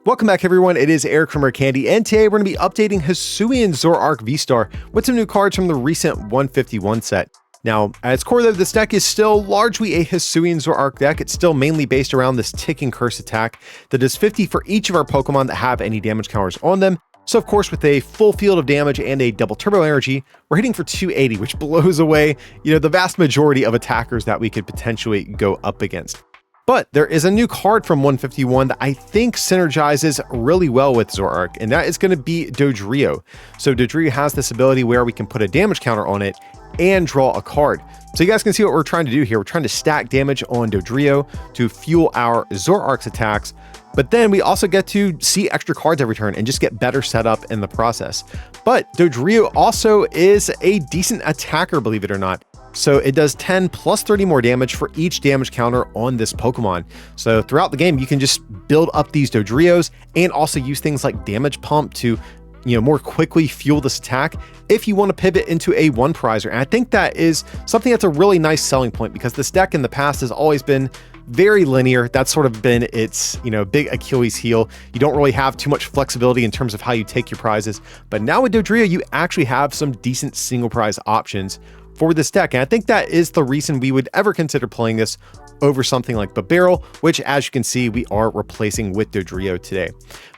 Welcome back, everyone. It is Eric from Candy, and today we're going to be updating Hisuian Zoroark VSTAR with some new cards from the recent 151 set. Now, at its core though, this deck is still largely a Hisuian Zoroark deck. It's still mainly based around this ticking curse attack that does 50 for each of our Pokemon that have any damage counters on them. So of course, with a full field of damage and a double turbo energy, we're hitting for 280, which blows away, the vast majority of attackers that we could potentially go up against. But there is a new card from 151 that I think synergizes really well with Zoroark, and that is going to be Dodrio. So Dodrio has this ability where we can put a damage counter on it and draw a card. So you guys can see what we're trying to do here. We're trying to stack damage on Dodrio to fuel our Zoroark's attacks, but then we also get to see extra cards every turn and just get better set up in the process. But Dodrio also is a decent attacker, believe it or not. So it does 10 plus 30 more damage for each damage counter on this Pokemon. So throughout the game, you can just build up these Dodrios and also use things like Damage Pump to, more quickly fuel this attack if you want to pivot into a one prizer. And I think that is something that's a really nice selling point because this deck in the past has always been very linear. That's sort of been its, big Achilles heel. You don't really have too much flexibility in terms of how you take your prizes. But now with Dodrio, you actually have some decent single prize options for this deck. And I think that is the reason we would ever consider playing this over something like Burrell, which as you can see, we are replacing with Dodrio today.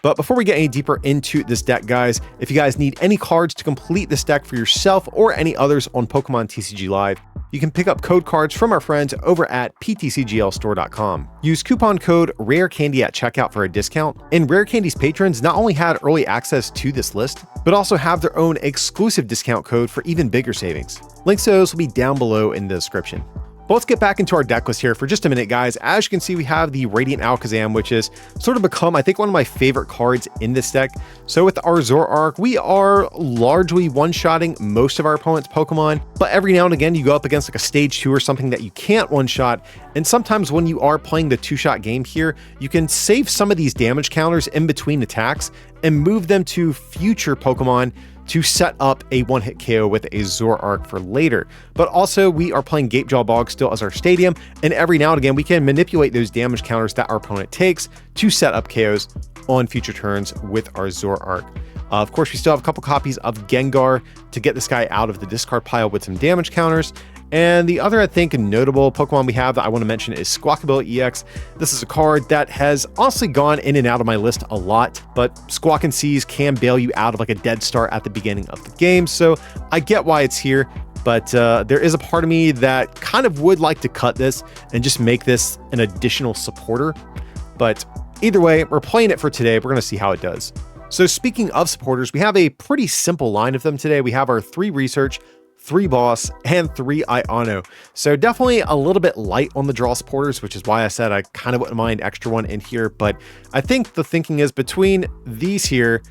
But before we get any deeper into this deck, guys, if you guys need any cards to complete this deck for yourself or any others on Pokemon TCG Live, you can pick up code cards from our friends over at PTCGLstore.com. Use coupon code RARECANDY at checkout for a discount, and Rare Candy's patrons not only had early access to this list, but also have their own exclusive discount code for even bigger savings. Links to those will be down below in the description. But let's get back into our deck list here for just a minute, guys. As you can see, we have the Radiant Alakazam, which has sort of become, I think, one of my favorite cards in this deck. So with our Zoroark, we are largely one-shotting most of our opponent's Pokemon, but every now and again, you go up against like a stage 2 or something that you can't one-shot. And sometimes when you are playing the two-shot game here, you can save some of these damage counters in between attacks and move them to future Pokemon to set up a one-hit KO with a Zoroark for later. But also, we are playing Gatejaw Bog still as our stadium, and every now and again, we can manipulate those damage counters that our opponent takes to set up KOs on future turns with our Zoroark. Of course, we still have a couple copies of Gengar to get this guy out of the discard pile with some damage counters. And the other, I think, notable Pokemon we have that I want to mention is Squawkabilly EX. This is a card that has honestly gone in and out of my list a lot, but Squawk and Seize can bail you out of like a dead start at the beginning of the game, so I get why it's here, but there is a part of me that kind of would like to cut this and just make this an additional supporter. But either way, we're playing it for today. We're going to see how it does. So speaking of supporters, we have a pretty simple line of them today. We have our 3 Research, 3 Boss, and 3 Iono. So definitely a little bit light on the draw supporters, which is why I said I kind of wouldn't mind extra one in here. But I think the thinking is between these here,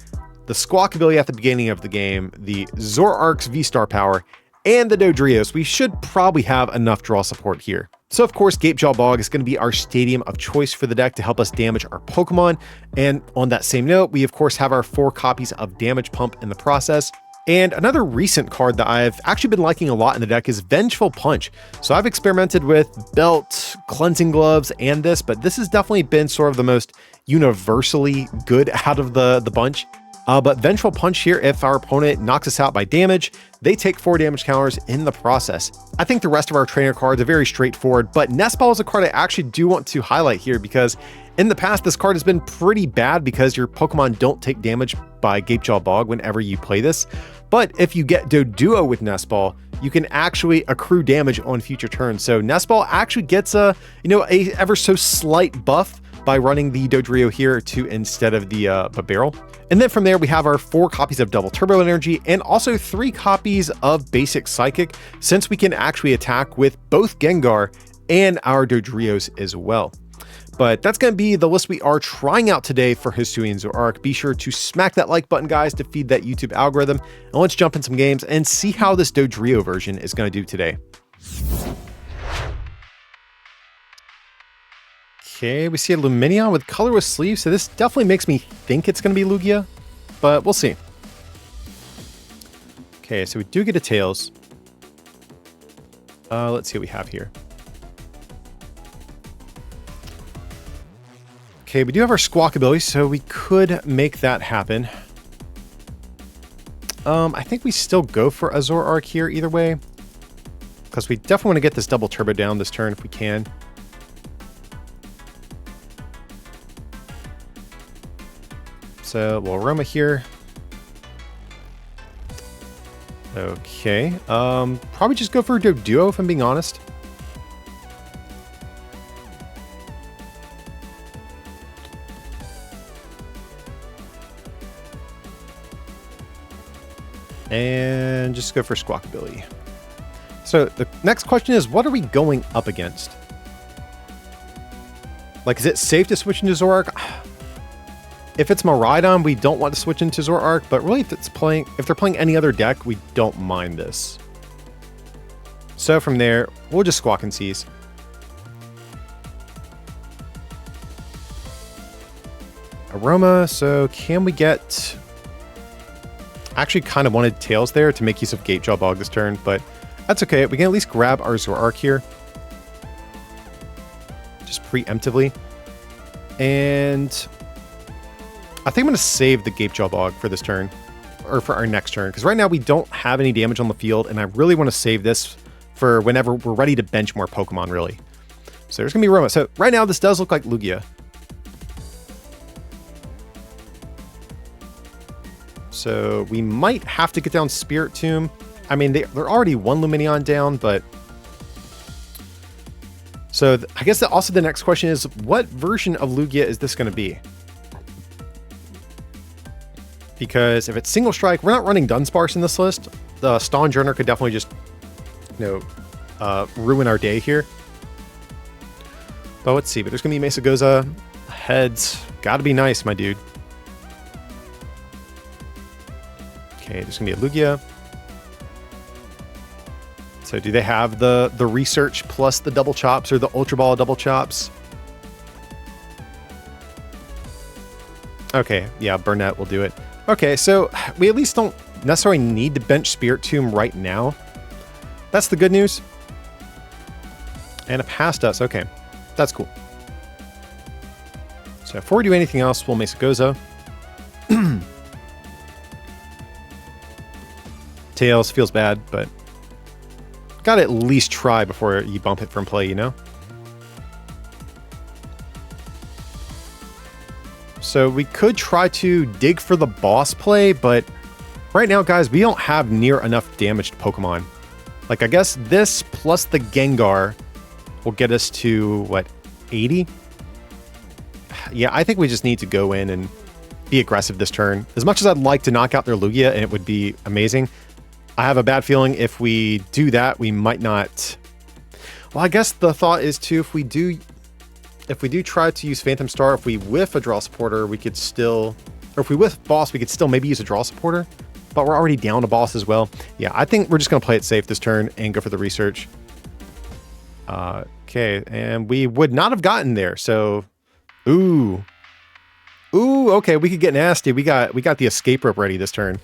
the Squawkabilly at the beginning of the game, the Zoroark's V-Star power, and the Dodrios, we should probably have enough draw support here. So of course, Gatejaw Bog is going to be our stadium of choice for the deck to help us damage our Pokemon. And on that same note, we of course have our 4 copies of Damage Pump in the process. And another recent card that I've actually been liking a lot in the deck is Vengeful Punch. So I've experimented with Belt, Cleansing Gloves, and this, but this has definitely been sort of the most universally good out of the bunch. But Vengeful Punch here, if our opponent knocks us out by damage, they take 4 damage counters in the process. I think the rest of our trainer cards are very straightforward, but Nest Ball is a card I actually do want to highlight here because in the past, this card has been pretty bad because your Pokemon don't take damage by Gatejaw Bog whenever you play this. But if you get Doduo with Nest Ball, you can actually accrue damage on future turns. So Nest Ball actually gets a ever so slight buff by running the Dodrio here to instead of the Burrell. And then from there, we have our 4 copies of Double Turbo Energy and also 3 copies of Basic Psychic, since we can actually attack with both Gengar and our Dodrios as well. But that's going to be the list we are trying out today for Hisuian Zoroark. Be sure to smack that like button, guys, to feed that YouTube algorithm. And let's jump in some games and see how this Dodrio version is going to do today. Okay, we see a Lumineon with colorless sleeves, so this definitely makes me think it's going to be Lugia, but we'll see. Okay, so we do get a Tails. Let's see what we have here. Okay, we do have our squawk ability, so we could make that happen. I think we still go for a Zoroark here either way, because we definitely want to get this double turbo down this turn if we can. So we'll Aroma here. Okay, probably just go for a Dodrio if I'm being honest. And just go for squawk ability. So the next question is, what are we going up against? Like, is it safe to switch into Zoroark? If it's Miraidon, we don't want to switch into Zoroark, but really if they're playing any other deck, we don't mind this. So from there, we'll just squawk and seize. Aroma, so can we get... Actually kind of wanted Tails there to make use of Gatejaw Bog this turn, but that's okay. We can at least grab our Zoroark here. Just preemptively. And I think I'm going to save the Gatejaw Bog for this turn, or for our next turn, because right now we don't have any damage on the field, and I really want to save this for whenever we're ready to bench more Pokemon, really. So there's going to be Aroma. So right now this does look like Lugia. So we might have to get down Spirit Tomb. I mean, they're already one Lumineon down, but... So I guess also the next question is, what version of Lugia is this going to be? Because if it's Single Strike, we're not running Dunsparce in this list. The Stonjourner could definitely just, ruin our day here. But let's see. But there's going to be Mesagoza. Heads. Gotta be nice, my dude. Okay, there's going to be a Lugia. So do they have the research plus the double chops or the Ultra Ball double chops? Okay, yeah, Burnett will do it. Okay, so we at least don't necessarily need to bench Spirit Tomb right now. That's the good news. And it passed us. Okay, that's cool. So before we do anything else, we'll Mesagoza. Tails feels bad, but gotta at least try before you bump it from play, you know? So we could try to dig for the boss play, but right now, guys, we don't have near enough damaged Pokemon. Like, I guess this plus the Gengar will get us to, what, 80? Yeah, I think we just need to go in and be aggressive this turn. As much as I'd like to knock out their Lugia, and it would be amazing, I have a bad feeling if we do that, we might not... Well, I guess the thought is, too, if we do try to use Phantom Star, if we whiff a Draw Supporter, we could still... Or if we whiff Boss, we could still maybe use a Draw Supporter. But we're already down a Boss as well. Yeah, I think we're just going to play it safe this turn and go for the research. Okay, and we would not have gotten there, so... Ooh, okay, we could get nasty. We got the escape rope ready this turn.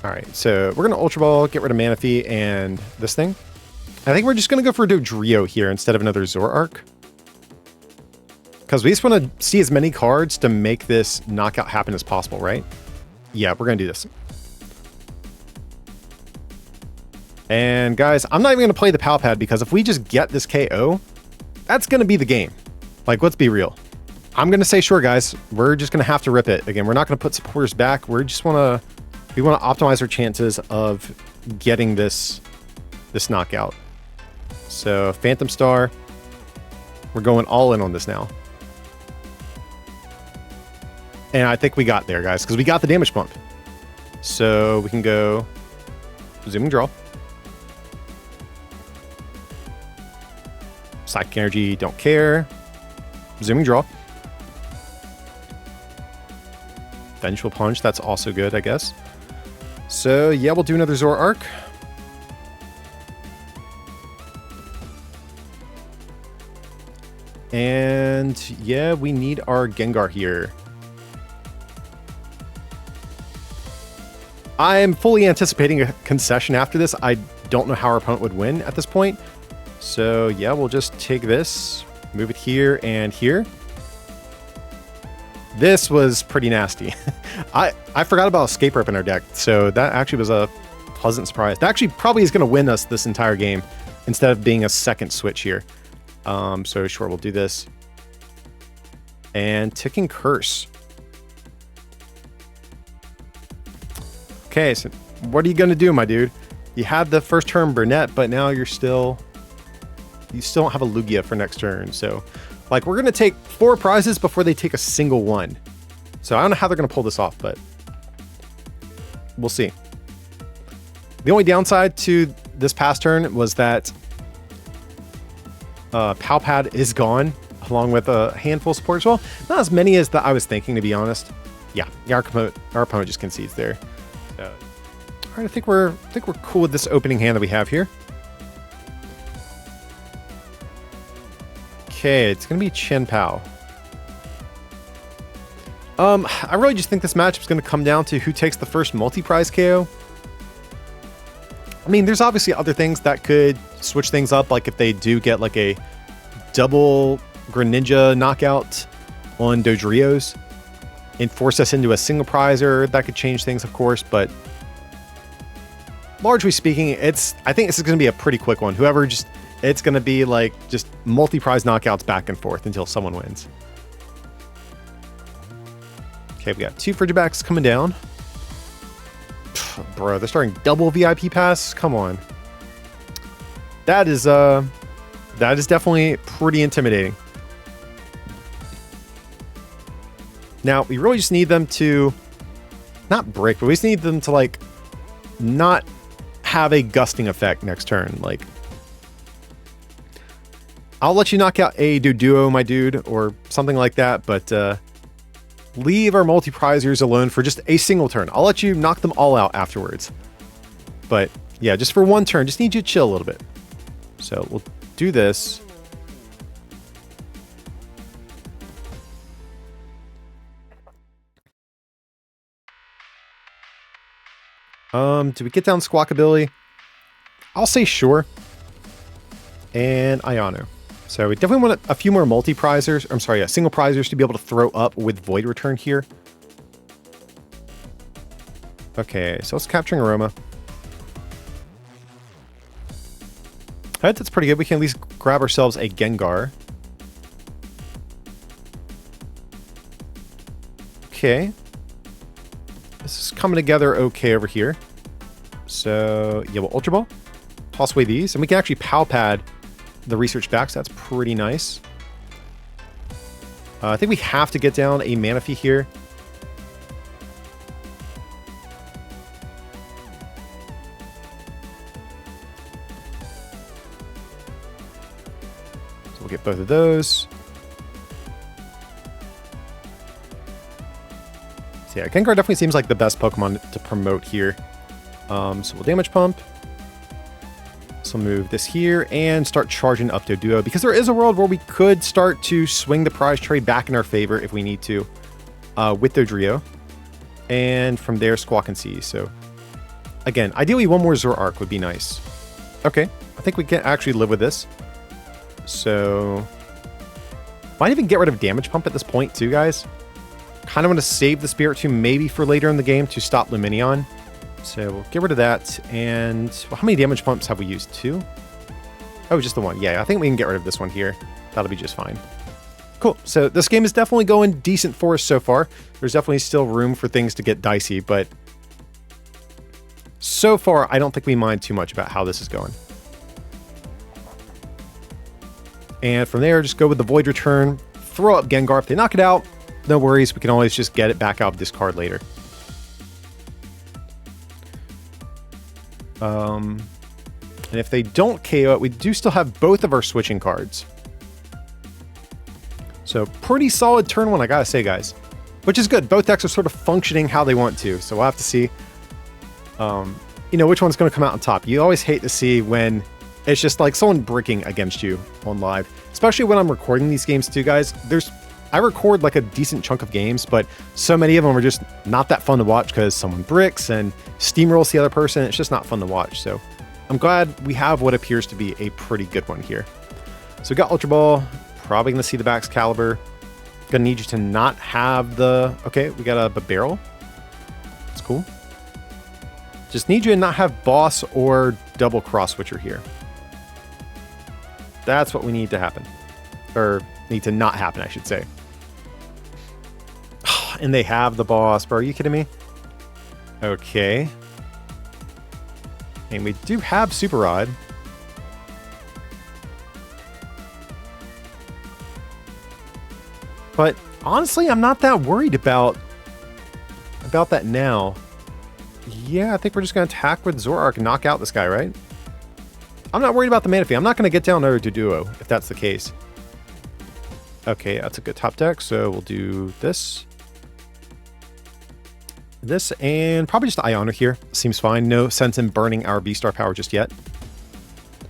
All right, so we're going to Ultra Ball, get rid of Manaphy and this thing. I think we're just going to go for a Dodrio here instead of another Zoroark. Because we just want to see as many cards to make this knockout happen as possible, right? Yeah, we're going to do this. And guys, I'm not even going to play the Pal Pad because if we just get this KO, that's going to be the game. Like, let's be real. I'm going to say, sure, guys, we're just going to have to rip it. Again, we're not going to put supporters back. We want to optimize our chances of getting this knockout. So Phantom Star, we're going all in on this now. And I think we got there, guys, because we got the damage bump. So we can go Zooming Draw. Psychic Energy, don't care. Zooming Draw. Vengeful Punch, that's also good, I guess. So, yeah, we'll do another Zoroark. And, yeah, we need our Gengar here. I'm fully anticipating a concession after this. I don't know how our opponent would win at this point. So, yeah, we'll just take this, move it here and here. This was pretty nasty. I forgot about Escape Rope in our deck, so that actually was a pleasant surprise. That actually probably is going to win us this entire game instead of being a second switch here. So sure, we'll do this. And Ticking Curse. Okay, so what are you going to do, my dude? You had the first turn Burnett, but now you still don't have a Lugia for next turn. So, like, we're going to take 4 prizes before they take a single one. So I don't know how they're going to pull this off, but we'll see. The only downside to this past turn was that Palpad is gone, along with a handful of support as well. Not as many as I was thinking, to be honest. Yeah, our opponent just concedes there. All right, I think we're cool with this opening hand that we have here. Okay, it's gonna be Chien-Pao. I really just think this matchup's gonna come down to who takes the first multi-prize KO. I mean, there's obviously other things that could switch things up, like if they do get like a double Greninja knockout on Dodrios and force us into a single prizer. That could change things, of course, but largely speaking, I think this is going to be a pretty quick one. It's going to be like just multi-prize knockouts back and forth until someone wins. Okay, we got 2 Frigibacks coming down. Bro, they're starting double VIP pass. Come on. That is definitely pretty intimidating. Now, we really just need them to not break, but we just need them to like not have a gusting effect next turn. Like, I'll let you knock out a Dodrio, my dude, or something like that, but leave our multi-prizers alone for just a single turn. I'll let you knock them all out afterwards. But yeah, just for one turn, just need you to chill a little bit. So we'll do this. Do we get down Squawkabilly? I'll say sure. And Iono. So we definitely want a few more multi-prizers. I'm sorry, single prizers to be able to throw up with Void Return here. Okay, so let's Capturing Aroma. Alright, that's pretty good. We can at least grab ourselves a Gengar. Okay. This is coming together okay over here. So, yeah, we'll Ultra Ball. Toss away these. And we can actually Palpad the research back, so that's pretty nice. I think we have to get down a Manaphy here. So we'll get both of those. So yeah, Gengar definitely seems like the best Pokemon to promote here. So we'll Damage Pump. So move this here and start charging up to Duo, because there is a world where we could start to swing the prize trade back in our favor if we need to with Dodrio. And from there, Squawk and See. So again, ideally one more Zoroark would be nice. Okay, I think we can actually live with this. So might even get rid of Damage Pump at this point too, guys. Kind of want to save the Spiritomb maybe for later in the game to stop Lumineon. So we'll get rid of that. And well, how many Damage Pumps have we used? 2? Oh, just the one. Yeah, I think we can get rid of this one here. That'll be just fine. Cool. So this game is definitely going decent for us so far. There's definitely still room for things to get dicey, but so far, I don't think we mind too much about how this is going. And from there, just go with the Void Return, throw up Gengar. If they knock it out, no worries. We can always just get it back out of this card later. And if they don't KO it, we do still have both of our switching cards. So pretty solid turn 1, I gotta say, guys. Which is good. Both decks are sort of functioning how they want to. So we'll have to see, you know, which one's going to come out on top. You always hate to see when it's just like someone bricking against you on live. Especially when I'm recording these games too, guys. I record like a decent chunk of games, but so many of them are just not that fun to watch because someone bricks and steamrolls the other person. It's just not fun to watch. So I'm glad we have what appears to be a pretty good one here. So we got Ultra Ball, probably going to see the Bax Caliber. Gonna need you to not have the... Okay, we got a barrel. That's cool. Just need you to not have boss or double cross switcher here. That's what we need to happen. Or need to not happen, I should say. And they have the boss, bro. Are you kidding me? Okay. And we do have Super Rod. But honestly, I'm not that worried about that now. Yeah, I think we're just going to attack with Zoroark and knock out this guy, right? I'm not worried about the mana fee. I'm not going to get down another Dodrio if that's the case. Okay, that's a good top deck. So we'll do this. This and probably just Iono here. Seems fine. No sense in burning our V-Star power just yet.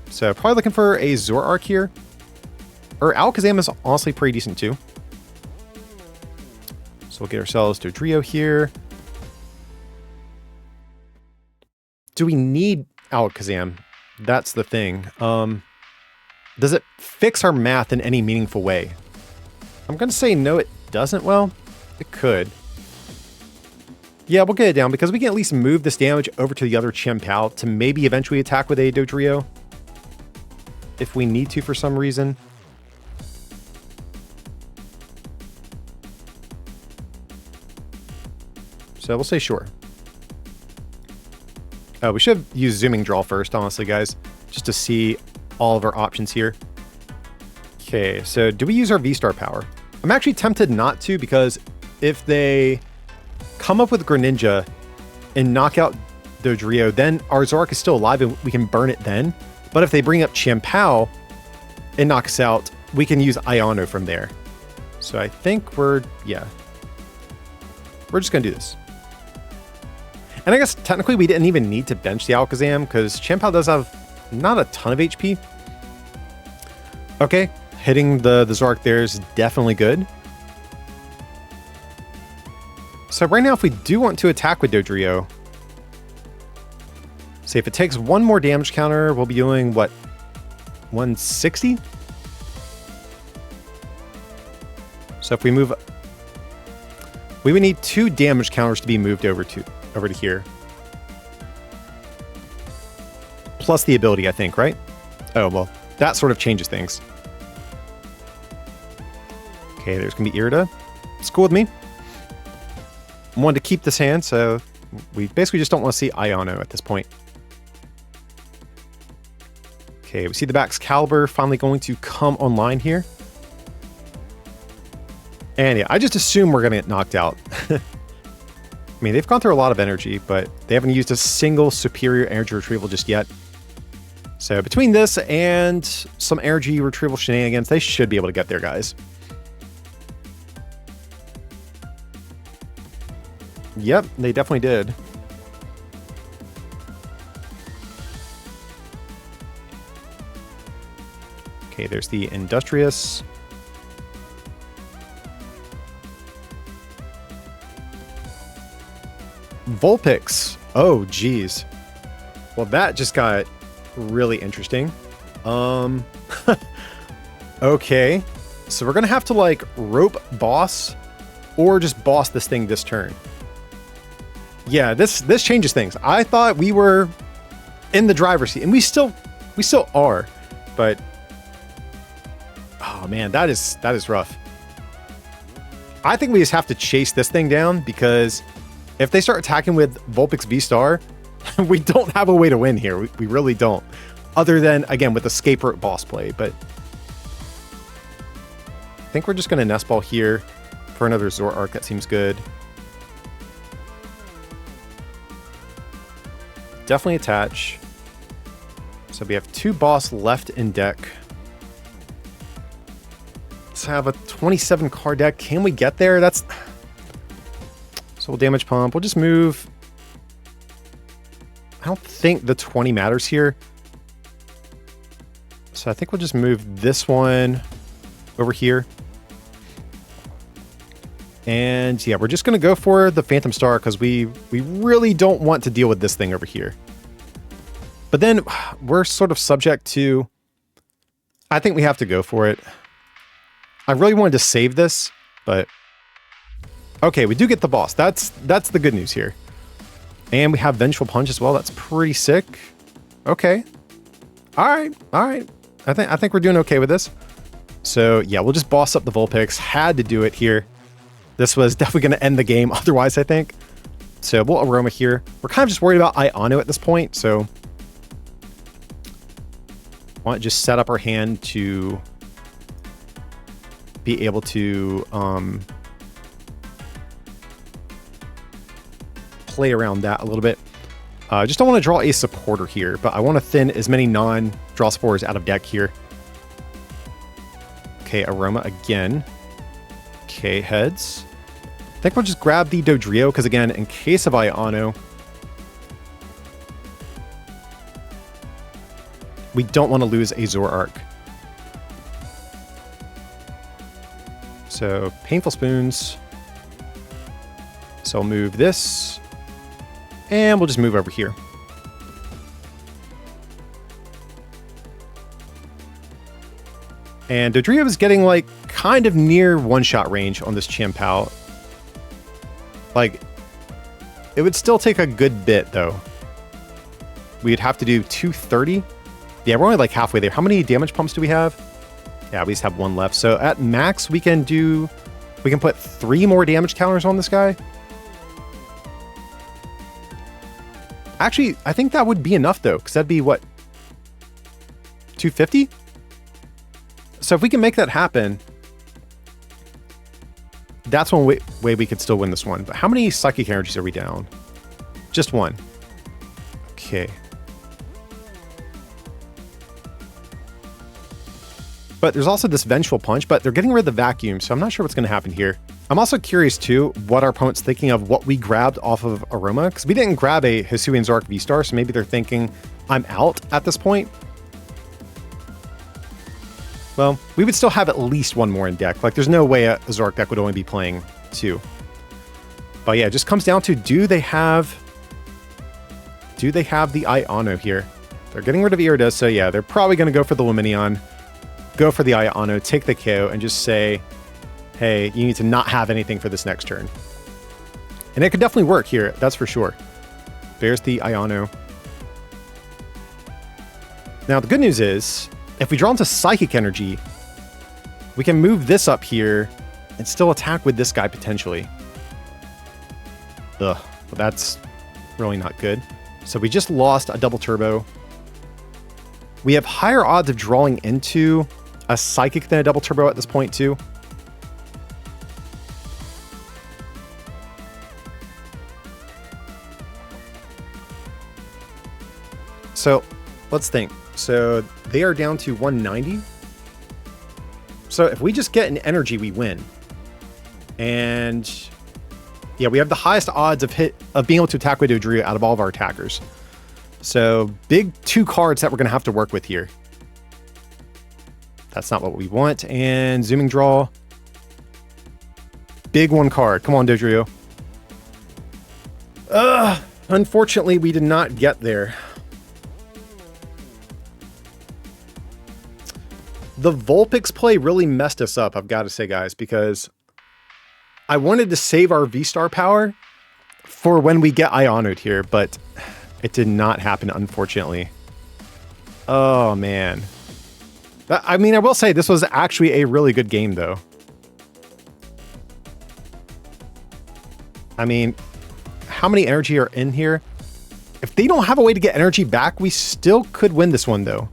So probably looking for a Zoroark here. Or Alakazam is honestly pretty decent too. So we'll get ourselves Dodrio here. Do we need Alakazam? That's the thing. Does it fix our math in any meaningful way? I'm going to say no, it doesn't. Well, it could. Yeah, we'll get it down because we can at least move this damage over to the other Chien-Pao to maybe eventually attack with a Dodrio. If we need to for some reason. So we'll say sure. We should use Zooming Draw first, honestly, guys. Just to see all of our options here. Okay, so do we use our V-Star power? I'm actually tempted not to because if they come up with Greninja and knock out Dodrio, then our Zoroark is still alive and we can burn it then. But if they bring up Chien-Pao and knock us out, we can use Iono from there. So I think we're just going to do this. And I guess technically we didn't even need to bench the Alakazam because Chien-Pao does have not a ton of HP. Okay, hitting the Zoroark there is definitely good. So right now if we do want to attack with Dodrio, say if it takes one more damage counter, we'll be doing what, 160? So if we move, we would need 2 damage counters to be moved over to here. Plus the ability, I think, right? Oh, well, that sort of changes things. Okay, there's going to be Irida. It's cool with me. I wanted to keep this hand, so we basically just don't want to see Iono at this point. Okay, we see the Back's Caliber finally going to come online here. And yeah, I just assume we're going to get knocked out. I mean, they've gone through a lot of energy, but they haven't used a single superior energy retrieval just yet. So between this and some energy retrieval shenanigans, they should be able to get there, guys. Yep, they definitely did. Okay, there's the Industrious. Vulpix. Oh, geez. Well, that just got really interesting. Okay. So we're going to have to, like, rope boss or just boss this thing this turn. Yeah, this changes things. I thought we were in the driver's seat, and we still are. But, oh, man, that is rough. I think we just have to chase this thing down because if they start attacking with Vulpix V-Star, we don't have a way to win here. We really don't. Other than, again, with escape route boss play. But I think we're just going to Nest Ball here for another Zoroark. That seems good. Definitely attach. So we have 2 boss left in deck. Let's have a 27 card deck. Can we get there? That's... So we'll damage pump. We'll just move. I don't think the 20 matters here. So I think we'll just move this one over here. And yeah, we're just going to go for the Phantom Star because we really don't want to deal with this thing over here. But then we're sort of subject to... I think we have to go for it. I really wanted to save this But okay, we do get the boss. That's the good news here. And we have Vengeful Punch as well. That's pretty sick. Okay. All right. I think we're doing okay with this. So yeah, we'll just boss up the Vulpix. Had to do it here. This was definitely going to end the game otherwise, I think. So we'll Aroma here. We're kind of just worried about Iono at this point, so want to just set up our hand to be able to play around that a little bit. Just don't want to draw a supporter here, but I want to thin as many non-draw spores out of deck here. Okay, Aroma again. Okay, heads. I think we'll just grab the Dodrio, because again, in case of Iono, we don't want to lose a Zoroark. So, Painful Spoons. So I'll move this, and we'll just move over here. And Dodrio is getting like kind of near one-shot range on this Chien-Pao. Like, it would still take a good bit though. We'd have to do 230. Yeah, we're only like halfway there. How many damage pumps do we have? Yeah, we just have one left. So at max, we can put 3 more damage counters on this guy. Actually, I think that would be enough though, because that'd be what? 250? So if we can make that happen, that's one way we could still win this one. But how many psychic energies are we down? Just one. Okay. But there's also this Vengeful Punch, but they're getting rid of the Vacuum, so I'm not sure what's going to happen here. I'm also curious, too, what our opponent's thinking of what we grabbed off of Aroma, because we didn't grab a Hisuian Zoroark VSTAR, so maybe they're thinking, I'm out at this point. Well, we would still have at least one more in deck. Like, there's no way a Zoroark deck would only be playing 2. But yeah, it just comes down to, do they have the Iono here? They're getting rid of Irida, so yeah, they're probably going to go for the Lumineon, go for the Iono, take the KO, and just say, hey, you need to not have anything for this next turn. And it could definitely work here, that's for sure. There's the Iono. Now, the good news is, if we draw into Psychic Energy, we can move this up here and still attack with this guy potentially. Ugh, well, that's really not good. So we just lost a double turbo. We have higher odds of drawing into a Psychic than a double turbo at this point too. So let's think. So they are down to 190. So if we just get an energy, we win. And yeah, we have the highest odds of being able to attack with Dodrio out of all of our attackers. So big 2 cards that we're going to have to work with here. That's not what we want. And zooming draw. Big 1 card. Come on, Dodrio. Unfortunately, we did not get there. The Vulpix play really messed us up, I've got to say, guys, because I wanted to save our V-Star power for when we get Iono'd here, but it did not happen, unfortunately. Oh, man. I mean, I will say this was actually a really good game, though. I mean, how many energy are in here? If they don't have a way to get energy back, we still could win this one, though.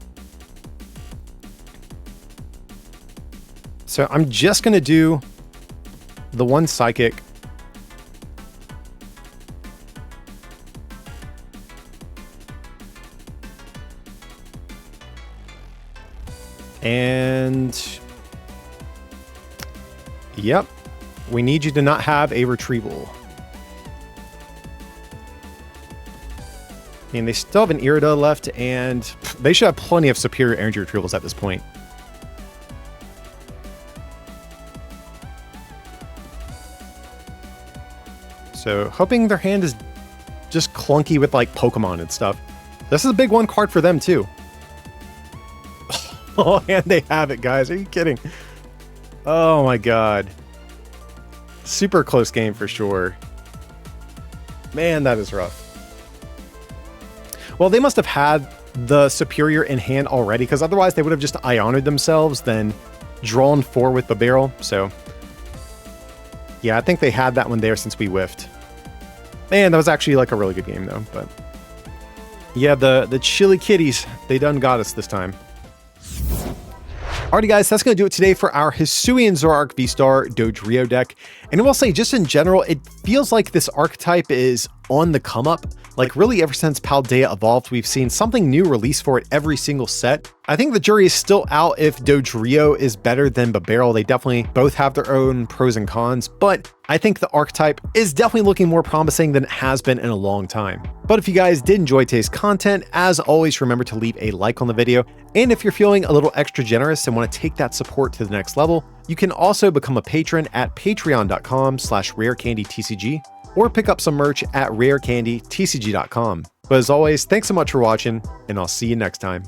So I'm just going to do the 1 Psychic. And yep, we need you to not have a retrieval. I mean, they still have an Irida left, and they should have plenty of superior energy retrievals at this point. So hoping their hand is just clunky with like Pokemon and stuff. This is a big 1 card for them too. Oh, and they have it, guys. Are you kidding? Oh my god. Super close game for sure. Man, that is rough. Well, they must have had the superior in hand already, because otherwise they would have just Ionoed themselves, then drawn 4 with the barrel. So yeah, I think they had that one there since we whiffed. Man, that was actually like a really good game though. But yeah, the Chili Kitties, they done got us this time. Alrighty guys, that's going to do it today for our Hisuian Zoroark VSTAR Dodrio deck. And I will say, just in general, it feels like this archetype is on the come up. Like really ever since Paldea evolved, we've seen something new released for it every single set. I think the jury is still out if Dodrio is better than Burrell. They definitely both have their own pros and cons, but I think the archetype is definitely looking more promising than it has been in a long time. But if you guys did enjoy today's content, as always, remember to leave a like on the video. And if you're feeling a little extra generous and want to take that support to the next level, you can also become a patron at patreon.com/rarecandytcg or pick up some merch at rarecandytcg.com. But as always, thanks so much for watching, and I'll see you next time.